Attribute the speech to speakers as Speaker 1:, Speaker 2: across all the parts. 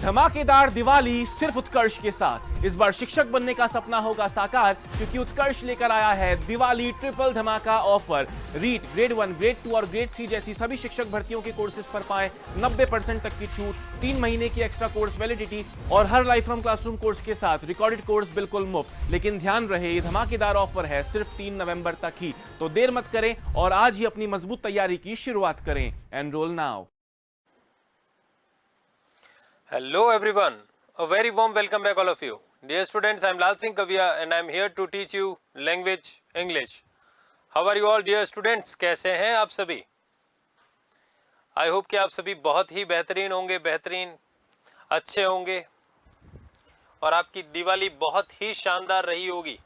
Speaker 1: धमाकेदार दिवाली सिर्फ उत्कर्ष के साथ। इस बार शिक्षक बनने का सपना होगा साकार, क्योंकि उत्कर्ष लेकर आया है दिवाली ट्रिपल धमाका ऑफर। रीट, ग्रेड 1, ग्रेड 2 और ग्रेड 3 जैसी सभी शिक्षक भर्तियों के कोर्सेज पर पाएं 90% तक की छूट, 3 महीने की एक्स्ट्रा कोर्स वैलिडिटी और हर लाइफ फ्रॉम क्लासरूम कोर्स के साथ रिकॉर्डेड कोर्स बिल्कुल मुफ्त। लेकिन ध्यान रहे, ये धमाकेदार ऑफर है सिर्फ 3 नवंबर तक ही, तो देर मत करें और आज ही अपनी मजबूत तैयारी की शुरुआत करें। Enrol now.
Speaker 2: Hello everyone, a very warm welcome back all of you. Dear students, I am Lal Singh Kavia and I am here to teach you language English. How are you all dear students? कैसे हैं आप सभी? I hope कि आप सभी बहुत ही बेहतरीन होंगे, बेहतरीन अच्छे होंगे और आपकी दिवाली बहुत ही शानदार रही होगी।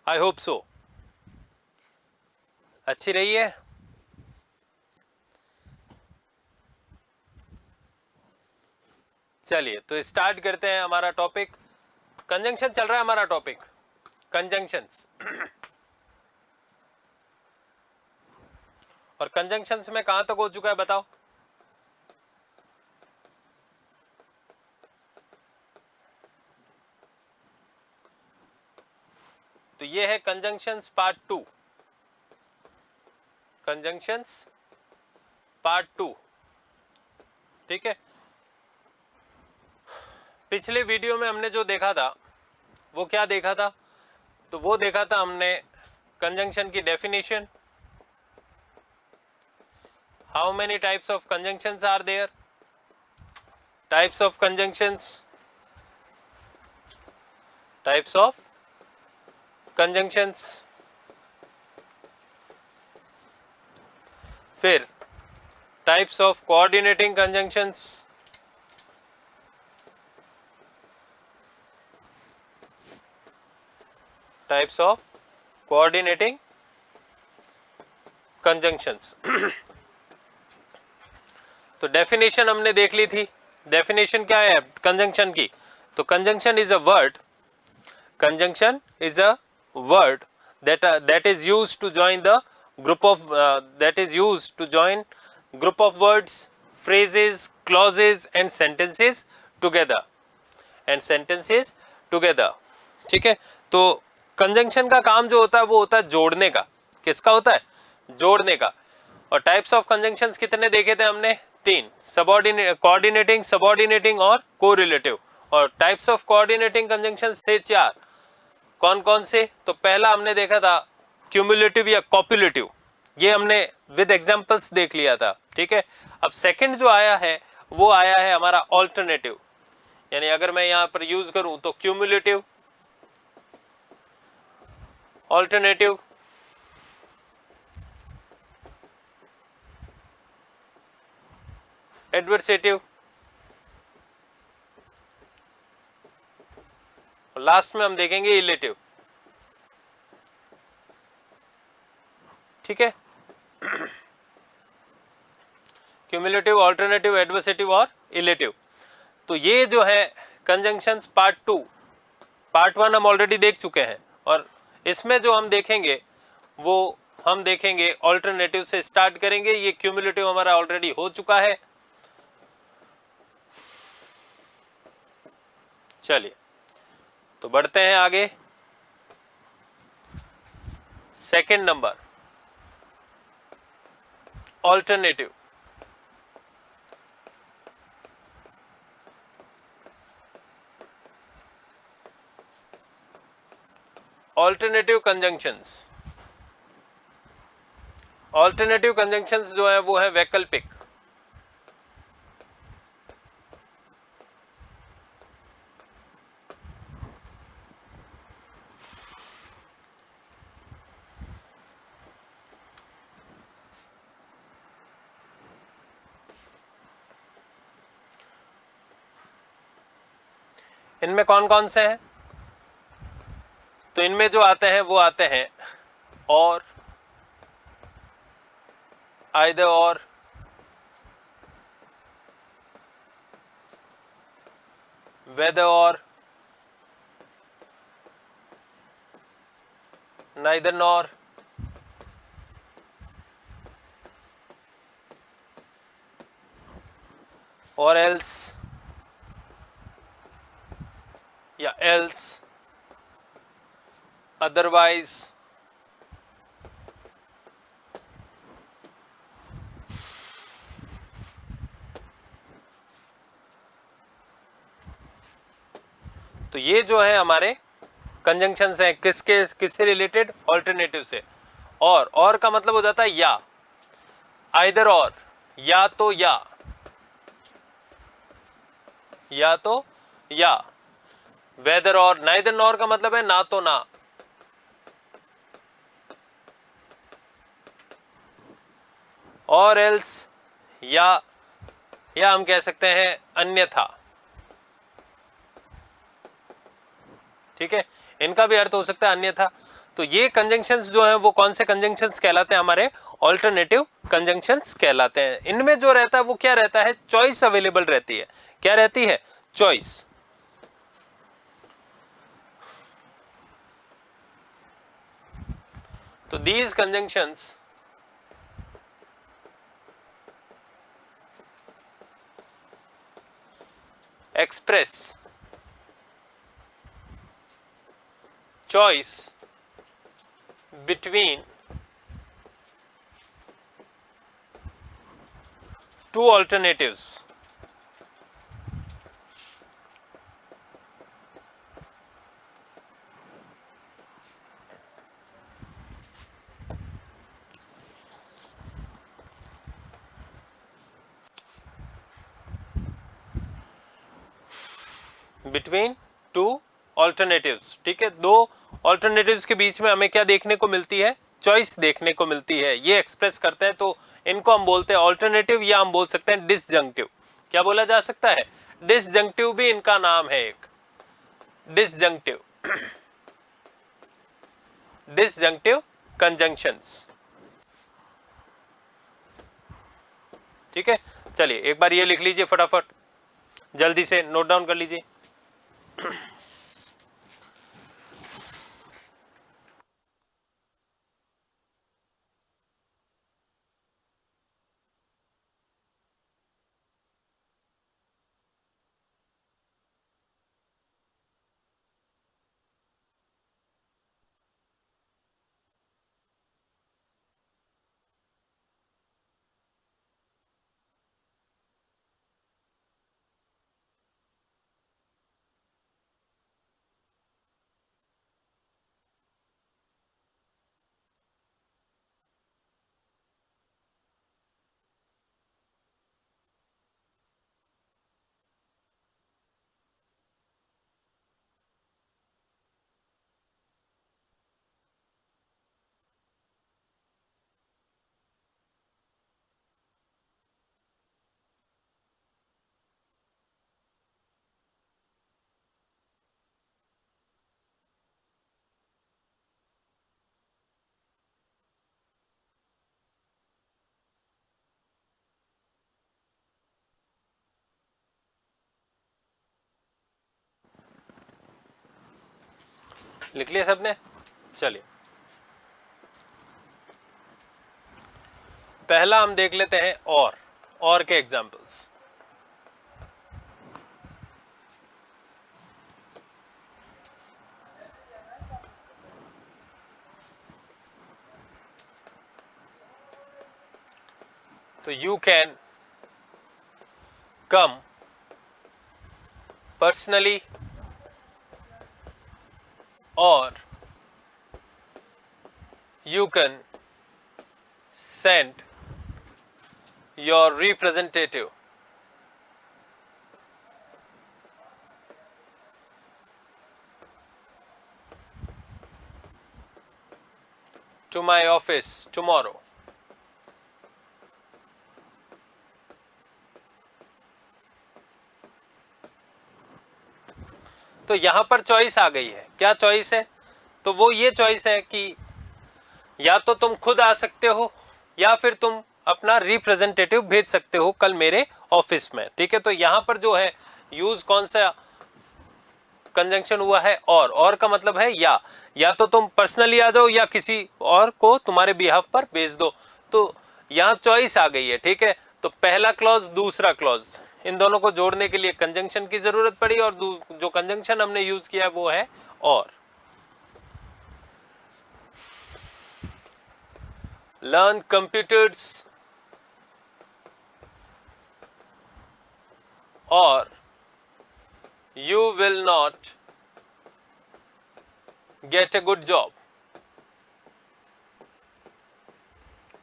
Speaker 2: I hope so. अच्छी रही है? चलिए तो स्टार्ट करते हैं हमारा टॉपिक। कंजंक्शन चल रहा है हमारा टॉपिक, कंजंक्शंस। और कंजंक्शंस में कहां तक हो चुका है बताओ? तो ये है कंजंक्शंस पार्ट 2। कंजंक्शंस पार्ट 2, ठीक है। पिछले वीडियो में हमने जो देखा था वो क्या देखा था? तो वो देखा था हमने कंजंक्शन की definition, how many types of conjunctions are there, types of conjunctions, types of conjunctions, फिर types of coordinating conjunctions, types of coordinating conjunctions. तो डेफिनेशन हमने देख ली थी। डेफिनेशन क्या है कंजंक्शन की? तो conjunction is a word, conjunction is a word that is used to join the group of that is used to join group of words, phrases, clauses and sentences together ठीक है। तो conjunction का काम जो होता है वो होता है जोड़ने का। किसका होता है? जोड़ने का। और टाइप्स ऑफ कंजंक्शंस कितने देखे थे हमने? 3, सबऑर्डिनेट, कोऑर्डिनेटिंग, सबऑर्डिनेटिंग और कोरिलेटिव। और टाइप्स ऑफ कोऑर्डिनेटिंग कंजंक्शंस थे 4। कौन कौन से? तो पहला हमने देखा था क्यूमुलेटिव या कॉपुलेटिव, ये हमने विद एग्जांपल्स देख लिया था, ठीक है। अब सेकंड जो आया है वो आया है हमारा ऑल्टरनेटिव, यानी अगर मैं यहां पर यूज करूं तो क्यूमुलेटिव, ऑल्टरनेटिव, एडवर्सेटिव और लास्ट में हम देखेंगे इलेटिव, ठीक है। क्यूमुलेटिव, ऑल्टरनेटिव, एडवर्सेटिव और इलेटिव। तो ये जो है कंजंक्शंस पार्ट 2, पार्ट 1 हम ऑलरेडी देख चुके हैं और इसमें जो हम देखेंगे वो हम देखेंगे ऑल्टरनेटिव से स्टार्ट करेंगे। ये क्यूमुलेटिव हमारा ऑलरेडी हो चुका है। चलिए तो बढ़ते हैं आगे। Second number alternative. Alternative conjunctions, alternative conjunctions जो है वो है वैकल्पिक। इनमें कौन कौन से हैं? तो इनमें जो आते हैं वो आते हैं और, आइदर और, वेदर और, नाइदर नॉर, और एल्स, या एल्स, अदरवाइज, तो ये जो है हमारे कंजंक्शंस हैं किससे रिलेटेड, ऑल्टरनेटिव से। और का मतलब हो जाता है या, आइदर और, या तो या, वेदर और, नाइदर नॉर का मतलब है ना तो ना, और एल्स, या हम कह सकते हैं अन्यथा। ठीक है, इनका भी अर्थ हो सकता है अन्यथा। तो ये कंजंक्शंस जो हैं वो कौन से कंजंक्शंस कहलाते हैं, हमारे ऑल्टरनेटिव कंजंक्शंस कहलाते हैं। इनमें जो रहता है वो क्या रहता है, चॉइस अवेलेबल रहती है। क्या रहती है, चॉइस। तो these conjunctions express choice between two alternatives. Between two alternatives. ठीक है, दो ऑल्टरनेटिव्स के बीच में हमें क्या देखने को मिलती है, चॉइस देखने को मिलती है। ये एक्सप्रेस करते हैं, तो इनको हम बोलते हैं ऑल्टरनेटिव, या हम बोल सकते हैं डिसजंक्टिव। क्या बोला जा सकता है, डिसजंक्टिव भी इनका नाम है एक, डिसजंक्टिव, डिसजंक्टिव कंजंक्शंस। ठीक है, चलिए एक बार ये लिख लीजिए फटाफट, जल्दी से नोट डाउन कर लीजिए। लिख लिया सबने, चलिए पहला हम देख लेते हैं और के एग्जांपल्स। तो यू कैन कम पर्सनली और you can send your representative to my office tomorrow. तो यहां पर चॉइस आ गई है। क्या चॉइस है, तो वो ये चॉइस है कि या तो तुम खुद आ सकते हो या फिर तुम अपना रिप्रेजेंटेटिव भेज सकते हो कल मेरे ऑफिस में। ठीक है, तो यहां पर जो है यूज कौन सा कंजंक्शन हुआ है, और का मतलब है या तो तुम पर्सनली आ जाओ या किसी और को तुम्हारे बिहाफ पर भेज दो। तो यहां चॉइस आ गई है। ठीक है, तो पहला क्लॉज दूसरा क्लॉज इन दोनों को जोड़ने के लिए कंजंक्शन की जरूरत पड़ी और जो कंजंक्शन हमने यूज किया वो है और। लर्न कंप्यूटर्स और you will not get a good job,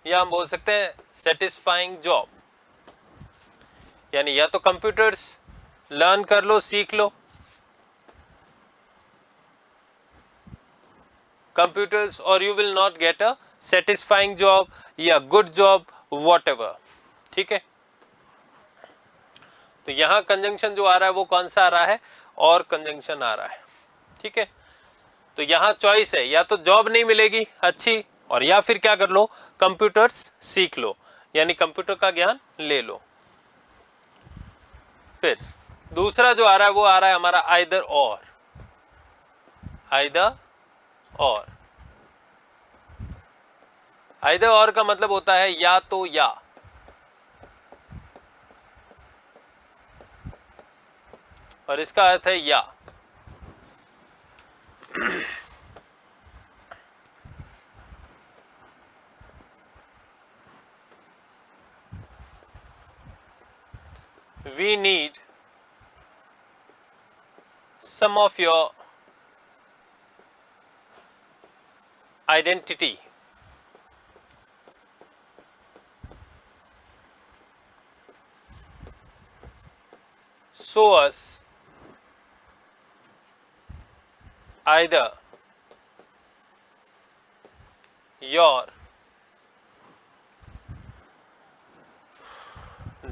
Speaker 2: या हम बोल सकते हैं satisfying job। यानी या तो कंप्यूटर्स लर्न कर लो, सीख लो, कंप्यूटर्स, और you will not get a satisfying job या good job whatever। ठीक है, तो यहां कंजंक्शन जो आ रहा है वो कौन सा आ रहा है, और कंजंक्शन आ रहा है। ठीक है, तो यहां चॉइस है, या तो जॉब नहीं मिलेगी अच्छी, और या फिर क्या कर लो, कंप्यूटर्स सीख लो, यानी कंप्यूटर का ज्ञान ले लो। फिर दूसरा जो आ रहा है वो आ रहा है हमारा आइदर और। आइदर और, आइदर और का मतलब होता है या तो या, और इसका अर्थ है या। We need some of your identity show us either your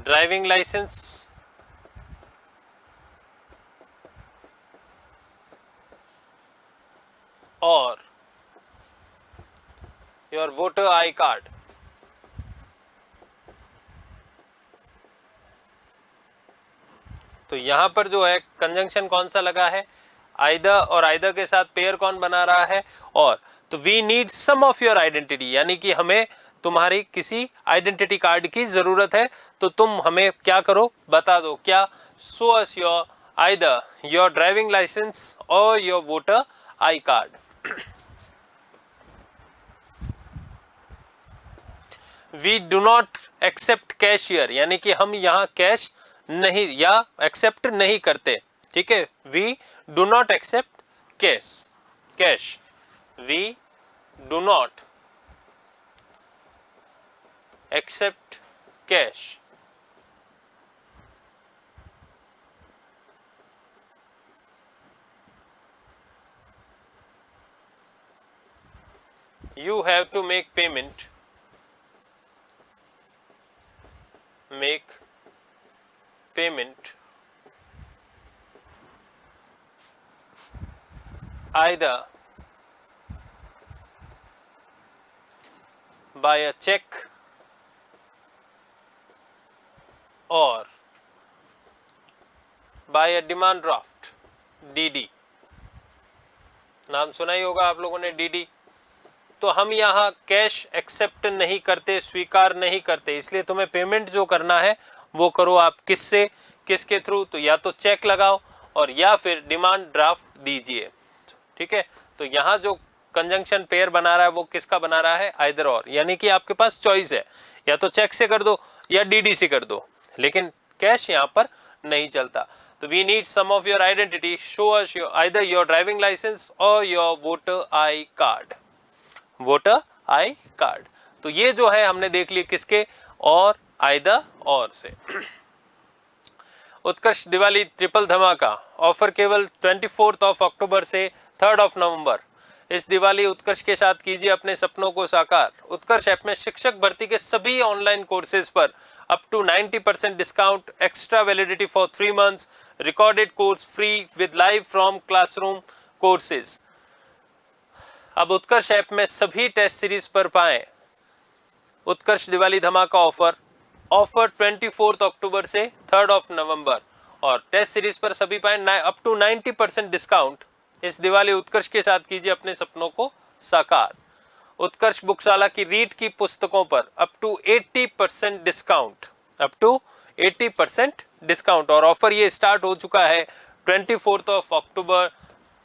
Speaker 2: driving license or your voter ID card। तो यहां पर जो है कंजंक्शन कौन सा लगा है, आइदर, और आइदर के साथ पेयर कौन बना रहा है, और। तो we need some of your identity, यानी कि हमें तुम्हारी किसी आइडेंटिटी कार्ड की जरूरत है, तो तुम हमें क्या करो, बता दो, क्या, show us your either your driving licence और your voter I card. We do not accept cashier, यानी कि हम यहाँ कैश नहीं या एक्सेप्ट नहीं करते। ठीक है, we do not accept cash, we do not accept cash. You have to make payment, either by a check or by a demand draft, DD। नाम सुना ही होगा आप लोगों ने, DD। तो हम यहाँ कैश एक्सेप्ट नहीं करते, स्वीकार नहीं करते, इसलिए तुम्हें पेमेंट जो करना है वो करो आप किससे, किसके थ्रू, तो या तो चेक लगाओ और या फिर डिमांड ड्राफ्ट दीजिए। ठीक है, तो यहाँ जो कंजंक्शन पेयर बना रहा है वो किसका बना रहा है, आइदर और, यानी कि आपके पास चॉइस है, या तो चेक से कर दो या DD से कर दो, लेकिन कैश यहाँ पर नहीं चलता। तो we need some of your identity, show us either your driving licence और your voter I card, voter I card. तो ये जो है हमने देख लिया किसके, और, आइदर और से। उत्कर्ष दिवाली ट्रिपल धमाका ऑफर केवल 24 अक्टूबर से 3 नवंबर। इस दिवाली उत्कर्ष के साथ कीजिए अपने सपनों को साकार। उत्कर्ष ऐप में शिक्षक भर्ती के सभी ऑनलाइन कोर्सेज पर up to 90% discount, extra validity for 3 months, recorded course free with live from classroom courses. अब उत्कर्ष ऐप में सभी टेस्ट सीरीज पर पाएं उत्कर्ष दिवाली धमाका ऑफर 24 अक्टूबर से 3 नवंबर, और टेस्ट सीरीज पर सभी पाएं अप टू 90% डिस्काउंट। इस दिवाली उत्कर्ष के साथ कीजिए अपने सपनों को साकार। उत्कर्ष बुकशाला की रीड की पुस्तकों पर up to 80% discount, up to 80% discount, और ऑफर ये स्टार्ट हो चुका है 24 अक्टूबर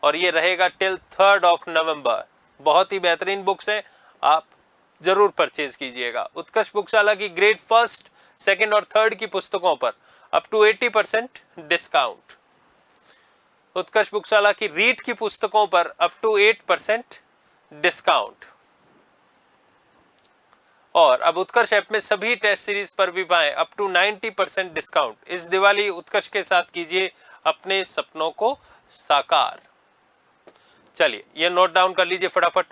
Speaker 2: और ये रहेगा टिल 3 नवंबर। बहुत ही बेहतरीन बुक्स हैं, आप जरूर परचेज कीजिएगा। उत्कर्ष बुकशाला की ग्रेड फर्स्ट, सेकंड और थर्ड की पुस्तकों पर अप टू 80% डिस्काउंट। उत्कर्ष बुकशाला की रीड की पुस्तकों पर अप टू 8% डिस्काउंट। और अब उत्कर्ष ऐप में सभी टेस्ट सीरीज पर भी पाएं अप टू 90% डिस्काउंट। इस दिवाली उत्कर्ष के साथ कीजिए अपने सपनों को साकार। चलिए ये नोट डाउन कर लीजिए फटाफट।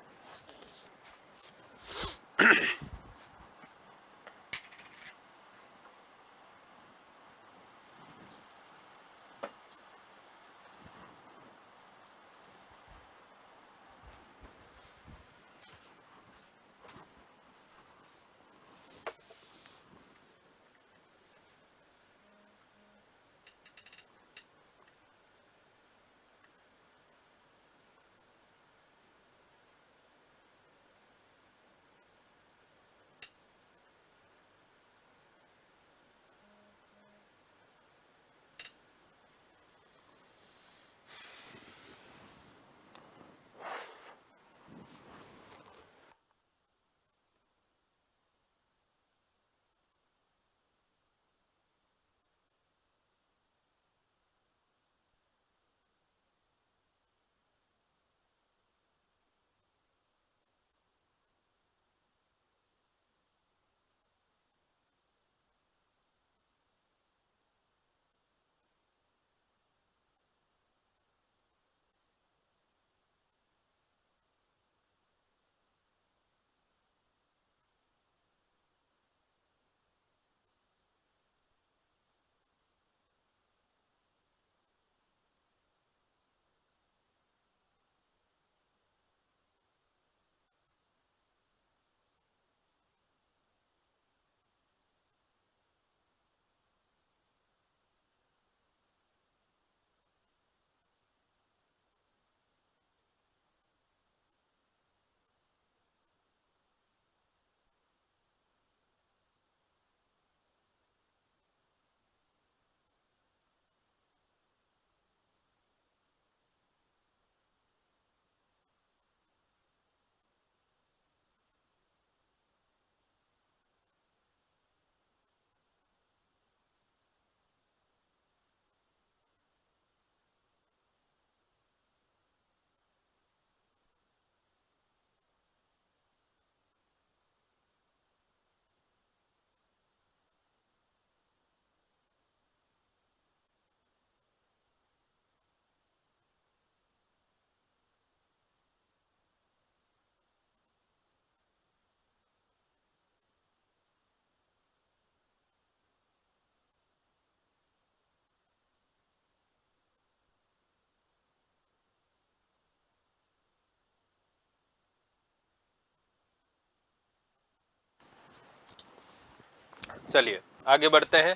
Speaker 2: चलिए आगे बढ़ते हैं।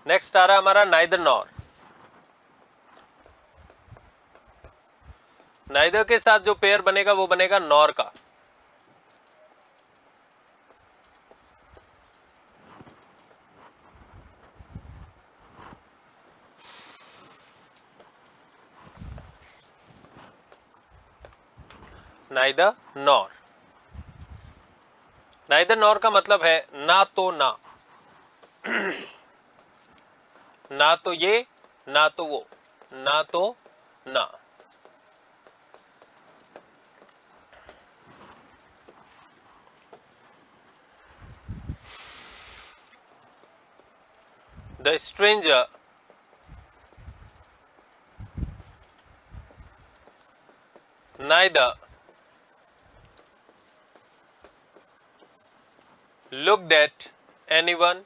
Speaker 2: नेक्स्ट आ रहा है हमारा नाइदर नॉर। नाइदर के साथ जो पेयर बनेगा वो बनेगा नॉर का। नाइदर नॉर, नाइदर नॉर का मतलब है ना तो ना, ना तो ये ना तो वो, ना तो ना। The stranger neither looked at anyone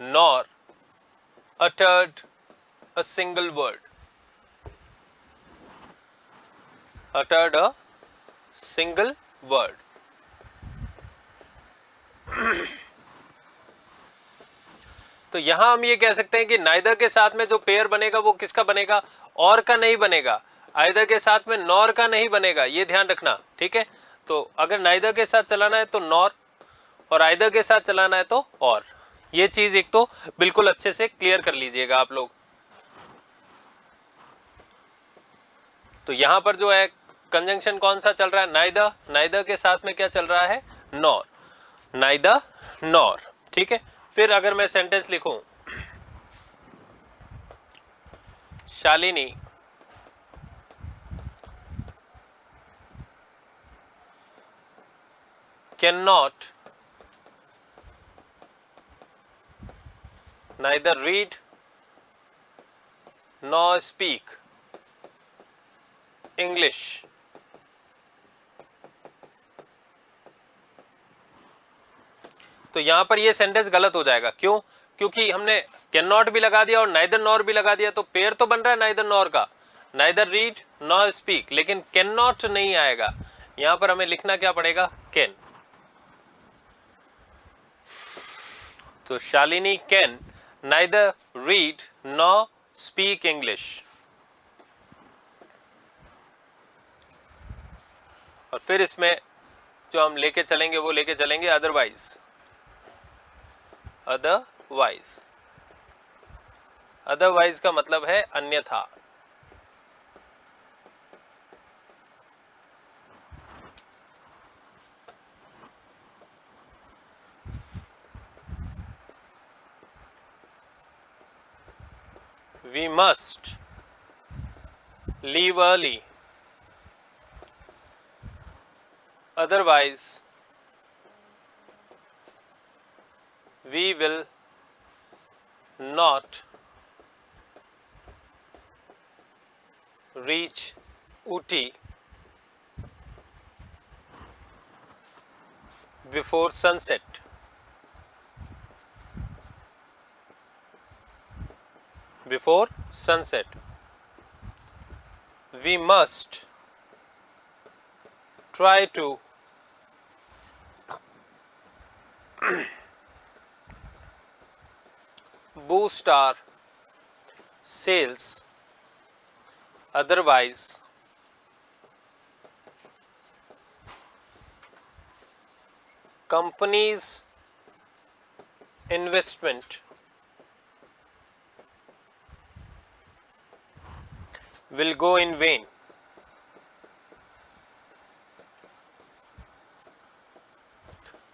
Speaker 2: nor uttered a single word. Uttered a single word. तो यहां हम ये कह सकते हैं कि नाइदर के साथ में जो पेयर बनेगा वो किसका बनेगा? और का नहीं बनेगा। आइदर के साथ में नॉर का नहीं बनेगा, ये ध्यान रखना, ठीक है। तो अगर नाइदर के साथ चलाना है तो नॉर, और आइदर के साथ चलाना है तो और। ये चीज एक तो बिल्कुल अच्छे से क्लियर कर लीजिएगा आप लोग। तो यहां पर जो है कंजंक्शन कौन सा चल रहा है, नाइदर। नाइदर के साथ में क्या चल रहा है, नॉर। नाइदर नॉर, ठीक है। फिर अगर मैं सेंटेंस लिखूं, Shalini can not neither read nor speak English, तो यहां पर ये सेंटेंस गलत हो जाएगा। क्यों? क्योंकि हमने कैन नॉट भी लगा दिया और नाइदर नॉर भी लगा दिया, तो पेयर तो बन रहा है नाइदर नॉर का, नाइदर रीड नॉर स्पीक, लेकिन कैन नॉट नहीं आएगा। यहां पर हमें लिखना क्या पड़ेगा, कैन। तो Shalini can neither read nor speak English। और फिर इसमें जो हम लेके चलेंगे वो लेके चलेंगे अदरवाइज। अदरवाइज, अदरवाइज का मतलब है अन्यथा। We must leave early, otherwise we will not reach Ooty before sunset। Before sunset, we must try to boost our sales, otherwise company's investment will go in vain।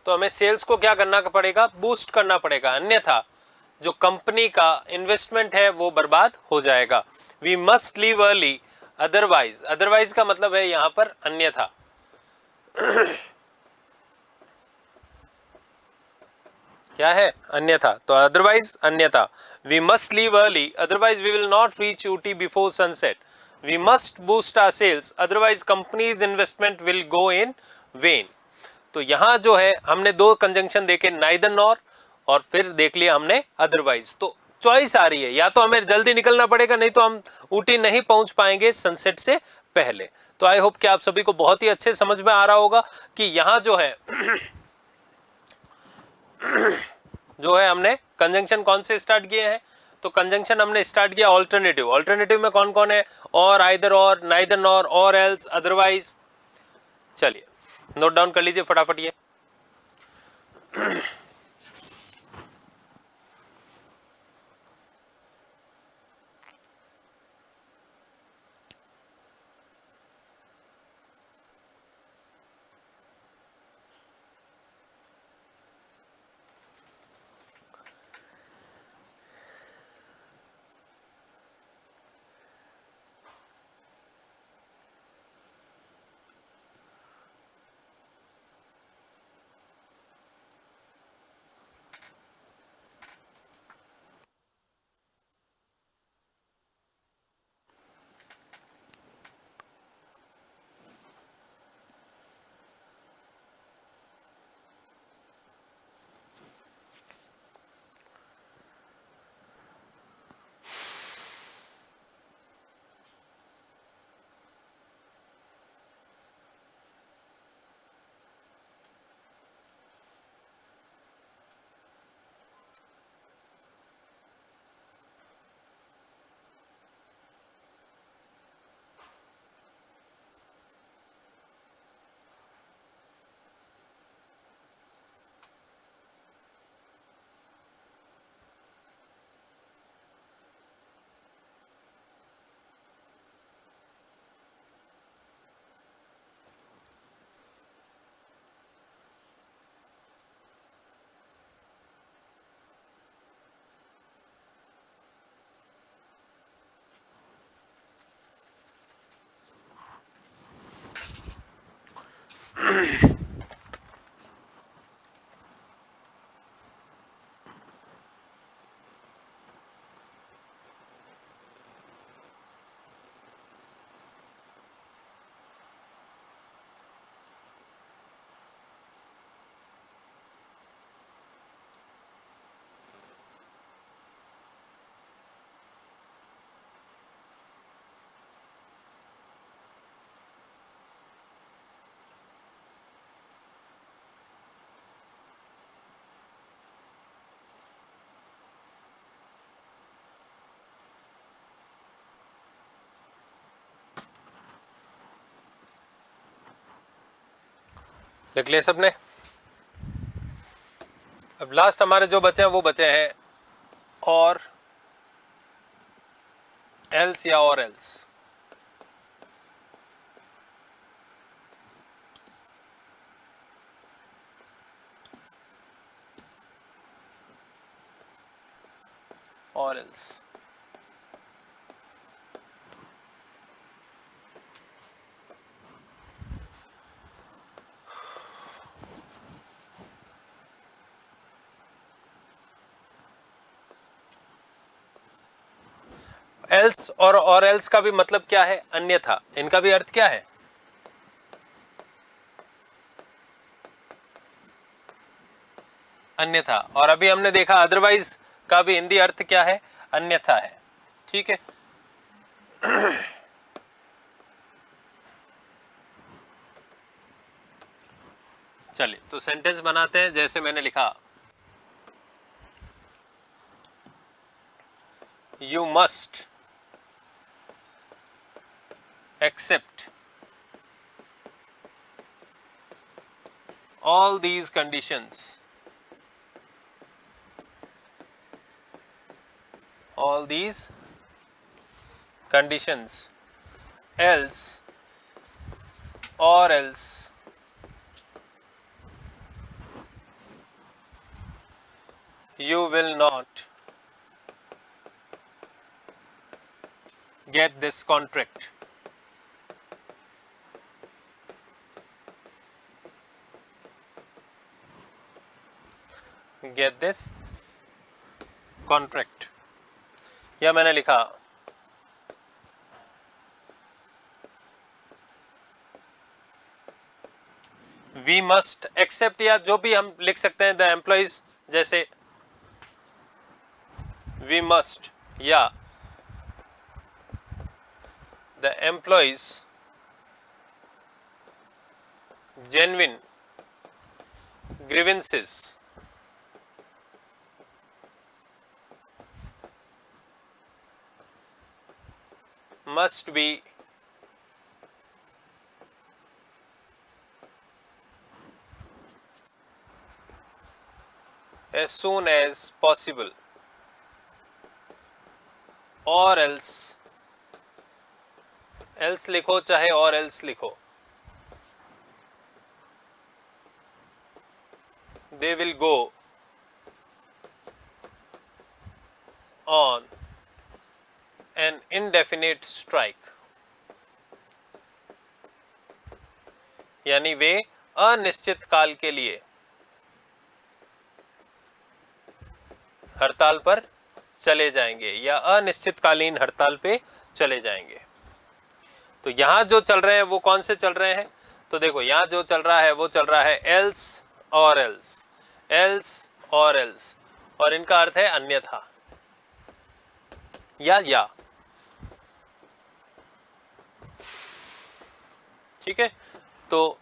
Speaker 2: तो हमें sales को क्या करना पड़ेगा, बूस्ट करना पड़ेगा, अन्यथा जो कंपनी का इन्वेस्टमेंट है वो बर्बाद हो जाएगा। We must leave early, otherwise. Otherwise का मतलब है यहां पर अन्यथा। क्या है, अन्यथा। तो अदरवाइज अन्यथा, we must leave early otherwise we will not reach Ooty before sunset. We must boost our sales otherwise companies investment will go in vain. तो यहां जो है हमने दो कंजंक्शन देखे, नाइदर नॉर, और फिर देख लिया हमने अदरवाइज। तो चॉइस आ रही है, या तो हमें जल्दी निकलना पड़ेगा, नहीं तो हम ऊटी नहीं पहुंच पाएंगे सनसेट से पहले। तो आई होप कि आप सभी को बहुत ही अच्छे समझ में आ रहा होगा कि यहां जो है हमने कंजंक्शन कौन से स्टार्ट किए हैं। तो कंजंक्शन हमने स्टार्ट किया ऑल्टरनेटिव। ऑल्टरनेटिव में कौन कौन है, और, आइदर और, नाइदर नॉर, और एल्स, अदरवाइज। चलिए नोट डाउन कर लीजिए फटाफट ये। लिख लिया सबने? अब लास्ट हमारे जो बचे हैं वो बचे हैं और एल्स या और एल्स। और एल्स एल्स और एल्स का भी मतलब क्या है? अन्यथा। इनका भी अर्थ क्या है? अन्यथा। और अभी हमने देखा अदरवाइज का भी हिंदी अर्थ क्या है? अन्यथा है। ठीक है, चलिए तो सेंटेंस बनाते हैं जैसे मैंने लिखा, you must accept all these conditions, all these conditions, else or else you will not get this contract. Get this contract। या मैंने लिखा we must accept, या जो भी हम लिख सकते हैं, the employees, जैसे we must या the employees genuine grievances must be as soon as possible or else, else लिखो चाहे और else लिखो, they will go on an indefinite strike, यानी वे अनिश्चित काल के लिए हड़ताल पर चले जाएंगे या अनिश्चितकालीन हड़ताल पे चले जाएंगे। तो यहां जो चल रहे हैं वो कौन से चल रहे हैं? तो देखो यहां जो चल रहा है वो चल रहा है एल्स और एल्स, एल्स और एल्स, और इनका अर्थ है अन्यथा या। ठीक है, तो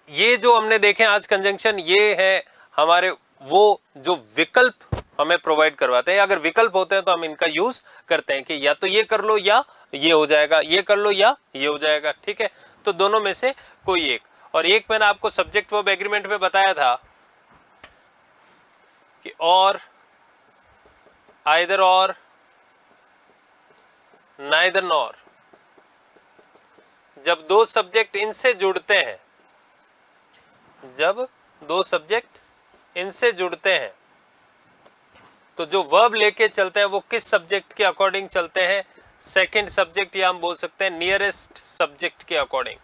Speaker 2: ये जो हमने देखे आज कंजंक्शन, ये है हमारे वो जो विकल्प हमें प्रोवाइड करवाते हैं। अगर विकल्प होते हैं तो हम इनका यूज करते हैं कि या तो ये कर लो या ये हो जाएगा, ये कर लो या ये हो जाएगा। ठीक है, तो दोनों में से कोई एक। और एक मैंने आपको सब्जेक्ट वर्ब एग्रीमेंट में बताया था कि और, आइदर और, नाइदर नॉर, जब दो सब्जेक्ट इनसे जुड़ते हैं, जब दो सब्जेक्ट इनसे जुड़ते हैं तो जो वर्ब लेके चलते हैं वो किस सब्जेक्ट के अकॉर्डिंग चलते हैं? सेकंड सब्जेक्ट, या हम बोल सकते हैं नियरेस्ट सब्जेक्ट के अकॉर्डिंग।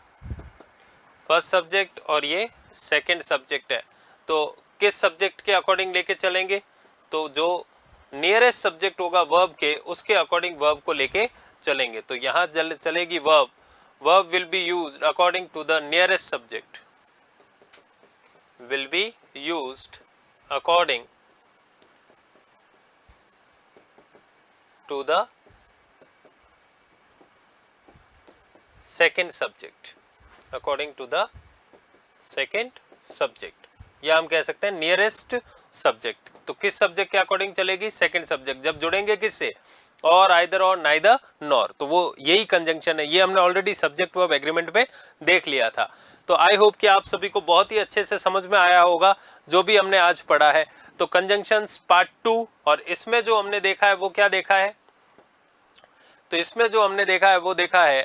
Speaker 2: फर्स्ट सब्जेक्ट और ये सेकंड सब्जेक्ट है, तो किस सब्जेक्ट के अकॉर्डिंग लेके चलेंगे? तो जो नियरेस्ट सब्जेक्ट होगा वर्ब के, उसके अकॉर्डिंग वर्ब को लेके चलेंगे। तो यहाँ चलेगी verb, verb will be used according to the nearest subject, will be used according to the second subject, according to the second subject, या हम कह सकते हैं नियरेस्ट सब्जेक्ट। तो किस सब्जेक्ट के अकॉर्डिंग चलेगी? Second subject. जब जुड़ेंगे किससे? और, आइदर और, नाइदर नॉर। तो वो यही कंजंक्शन है, ये हमने ऑलरेडी सब्जेक्ट वर्ब एग्रीमेंट पे देख लिया था। तो आई होप कि आप सभी को बहुत ही अच्छे से समझ में आया होगा जो भी हमने आज पढ़ा है। तो कंजंक्शंस पार्ट 2, और इसमें जो हमने देखा है वो क्या देखा है? तो इसमें जो हमने देखा है वो देखा है,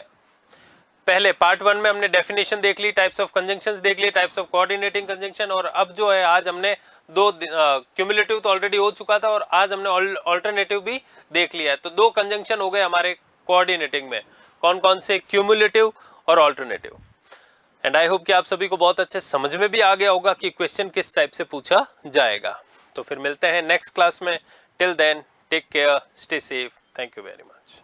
Speaker 2: पहले पार्ट 1 में हमने डेफिनेशन देख ली, टाइप्स ऑफ कंजंक्शंस देख लिए, टाइप्स ऑफ कोऑर्डिनेटिंग कंजंक्शन, और अब जो है आज हमने दो क्यूमुलेटिव तो ऑलरेडी हो चुका था, और आज हमने ऑल्टरनेटिव भी देख लिया है। तो दो कंजंक्शन हो गए हमारे कोऑर्डिनेटिंग में, कौन कौन से? क्यूमुलेटिव और ऑल्टरनेटिव। एंड आई होप कि आप सभी को बहुत अच्छे समझ में भी आ गया होगा कि क्वेश्चन किस टाइप से पूछा जाएगा। तो फिर मिलते हैं नेक्स्ट क्लास में। Till then take care, stay safe, thank you very much.